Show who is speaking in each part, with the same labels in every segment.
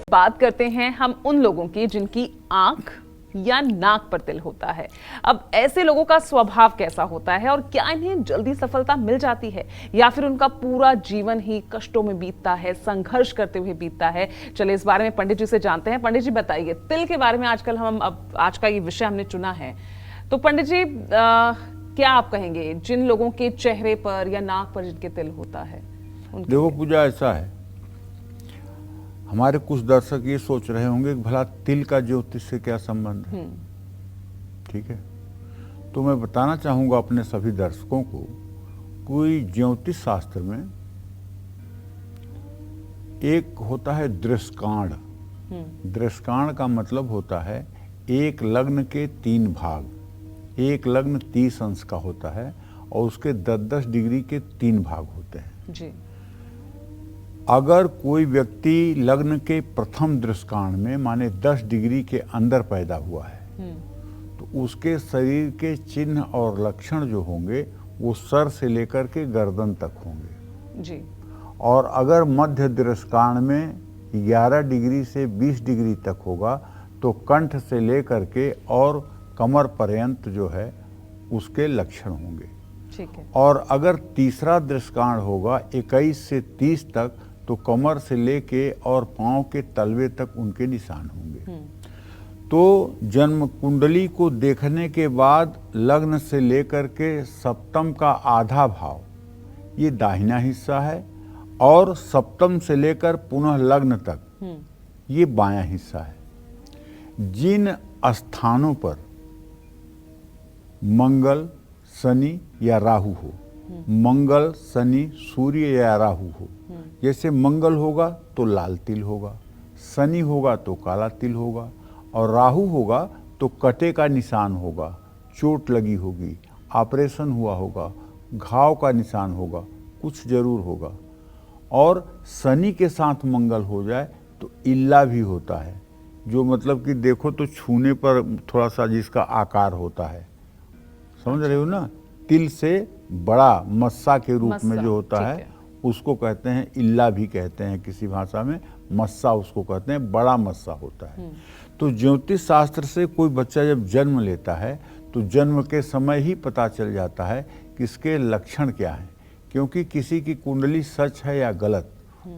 Speaker 1: बात करते हैं हम उन लोगों की जिनकी आंख या नाक पर तिल होता है। अब ऐसे लोगों का स्वभाव कैसा होता है और क्या इन्हें जल्दी सफलता मिल जाती है या फिर उनका पूरा जीवन ही कष्टों में बीतता है, संघर्ष करते हुए बीतता है? चलिए इस बारे में पंडित जी से जानते हैं। पंडित जी बताइए, तिल के बारे में आजकल हम अब आज का ये विषय हमने चुना है, तो पंडित जी क्या आप कहेंगे जिन लोगों के चेहरे पर या नाक पर जिनके तिल होता है?
Speaker 2: देखो पूजा, ऐसा है, हमारे कुछ दर्शक ये सोच रहे होंगे कि भला तिल का ज्योतिष से क्या संबंध है। ठीक है, तो मैं बताना चाहूंगा अपने सभी दर्शकों को, कोई ज्योतिष शास्त्र में एक होता है दृष्कांड। दृष्कांड का मतलब होता है एक लग्न के 3 भाग। एक लग्न 30 अंश का होता है और उसके 10-10 डिग्री के 3 भाग होते हैं
Speaker 1: जी।
Speaker 2: अगर कोई व्यक्ति लग्न के प्रथम दृष्कांड में माने 10 डिग्री के अंदर पैदा हुआ है तो उसके शरीर के चिन्ह और लक्षण जो होंगे वो सर से लेकर के गर्दन तक होंगे
Speaker 1: जी।
Speaker 2: और अगर मध्य दृष्कांड में 11 डिग्री से 20 डिग्री तक होगा तो कंठ से लेकर के और कमर पर्यंत जो है उसके लक्षण होंगे।
Speaker 1: ठीक है।
Speaker 2: और अगर तीसरा दृष्कांड होगा 21 से 30 तक तो कमर से लेके और पांव के तलवे तक उनके निशान होंगे। तो जन्म कुंडली को देखने के बाद लग्न से लेकर के सप्तम का आधा भाव ये दाहिना हिस्सा है और सप्तम से लेकर पुनः लग्न तक ये बायां हिस्सा है। जिन स्थानों पर मंगल, शनि या राहु हो, मंगल, शनि, सूर्य या राहु हो, जैसे मंगल होगा तो लाल तिल होगा, शनि होगा तो काला तिल होगा और राहु होगा तो कटे का निशान होगा, चोट लगी होगी, ऑपरेशन हुआ होगा, घाव का निशान होगा, कुछ जरूर होगा। और शनि के साथ मंगल हो जाए तो इल्ला भी होता है, जो मतलब कि देखो तो छूने पर थोड़ा सा जिसका आकार होता है, समझ रहे हो ना, तिल से बड़ा मस्सा के रूप में जो होता है उसको कहते हैं, इल्ला भी कहते हैं किसी भाषा में, मस्सा उसको कहते हैं, बड़ा मस्सा होता है। तो ज्योतिष शास्त्र से कोई बच्चा जब जन्म लेता है तो जन्म के समय ही पता चल जाता है कि इसके लक्षण क्या हैं, क्योंकि किसी की कुंडली सच है या गलत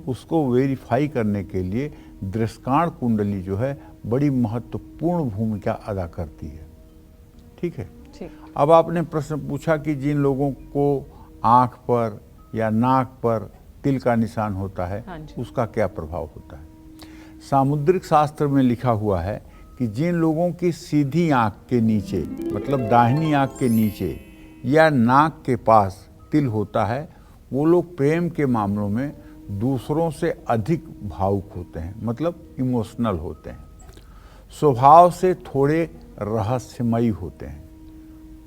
Speaker 2: उसको वेरीफाई करने के लिए दृष्कांड कुंडली जो है बड़ी महत्वपूर्ण भूमिका अदा करती है। ठीक है। अब आपने प्रश्न पूछा कि जिन लोगों को आंख पर या नाक पर तिल का निशान होता है उसका क्या प्रभाव होता है। सामुद्रिक शास्त्र में लिखा हुआ है कि जिन लोगों की सीधी आंख के नीचे मतलब दाहिनी आंख के नीचे या नाक के पास तिल होता है वो लोग प्रेम के मामलों में दूसरों से अधिक भावुक होते हैं, मतलब इमोशनल होते हैं, स्वभाव से थोड़े रहस्यमयी होते हैं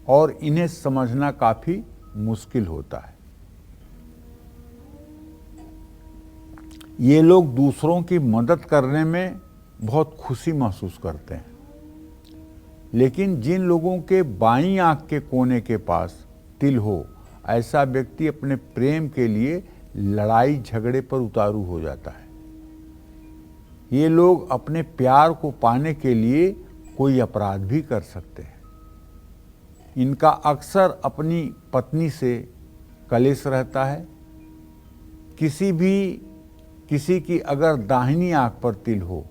Speaker 2: और इन्हें समझना काफी मुश्किल होता है। ये लोग दूसरों की मदद करने में बहुत खुशी महसूस करते हैं, लेकिन जिन लोगों के बाईं आंख के कोने के पास तिल हो ऐसा व्यक्ति अपने प्रेम के लिए लड़ाई झगड़े पर उतारू हो जाता है। ये लोग अपने प्यार को पाने के लिए कोई अपराध भी कर सकते हैं। इनका अक्सर अपनी पत्नी से कलेश रहता है। किसी की अगर दाहिनी आंख पर तिल हो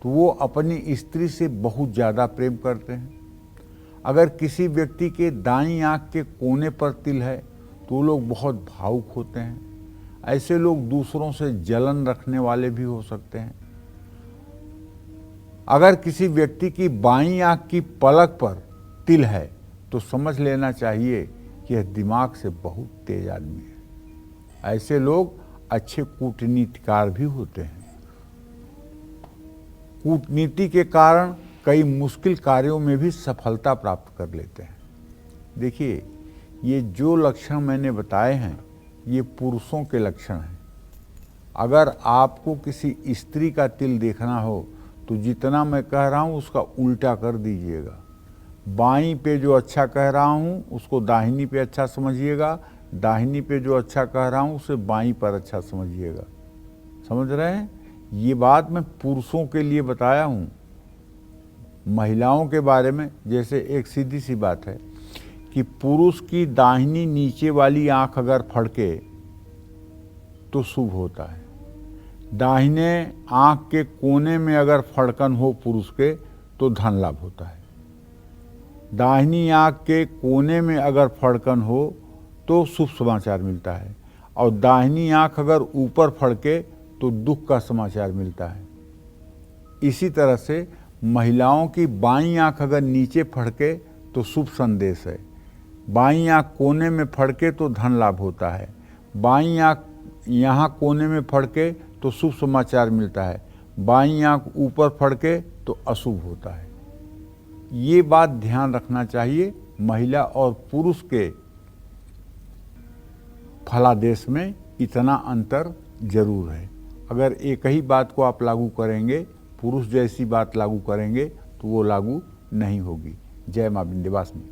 Speaker 2: तो वो अपनी स्त्री से बहुत ज़्यादा प्रेम करते हैं। अगर किसी व्यक्ति के दाईं आंख के कोने पर तिल है तो लोग बहुत भावुक होते हैं। ऐसे लोग दूसरों से जलन रखने वाले भी हो सकते हैं। अगर किसी व्यक्ति की बाईं आंख की पलक पर तिल है तो समझ लेना चाहिए कि यह दिमाग से बहुत तेज आदमी है। ऐसे लोग अच्छे कूटनीतिकार भी होते हैं। कूटनीति के कारण कई मुश्किल कार्यों में भी सफलता प्राप्त कर लेते हैं। देखिए, ये जो लक्षण मैंने बताए हैं ये पुरुषों के लक्षण हैं। अगर आपको किसी स्त्री का तिल देखना हो तो जितना मैं कह रहा हूँ उसका उल्टा कर दीजिएगा। बाईं पे जो अच्छा कह रहा हूँ उसको दाहिनी पे अच्छा समझिएगा, दाहिनी पे जो अच्छा कह रहा हूँ उसे बाईं पर अच्छा समझिएगा। समझ रहे हैं? ये बात मैं पुरुषों के लिए बताया हूँ। महिलाओं के बारे में जैसे एक सीधी सी बात है कि पुरुष की दाहिनी नीचे वाली आंख अगर फड़के तो शुभ होता है। दाहिने आंख के कोने में अगर फड़कन हो पुरुष के तो धन लाभ होता है। दाहिनी आंख के कोने में अगर फड़कन हो तो शुभ समाचार मिलता है, और दाहिनी आंख अगर ऊपर फड़के तो दुख का समाचार मिलता है। इसी तरह से महिलाओं की बाईं आंख अगर नीचे फड़के तो शुभ संदेश है, बाईं आंख कोने में फड़के तो धन लाभ होता है, बाईं आंख यहाँ कोने में फड़के तो शुभ समाचार मिलता है, बाईं आंख ऊपर फड़के तो अशुभ होता है। ये बात ध्यान रखना चाहिए। महिला और पुरुष के फलादेश में इतना अंतर जरूर है। अगर एक ही बात को आप लागू करेंगे, पुरुष जैसी बात लागू करेंगे तो वो लागू नहीं होगी। जय मां विंध्यवासिनी।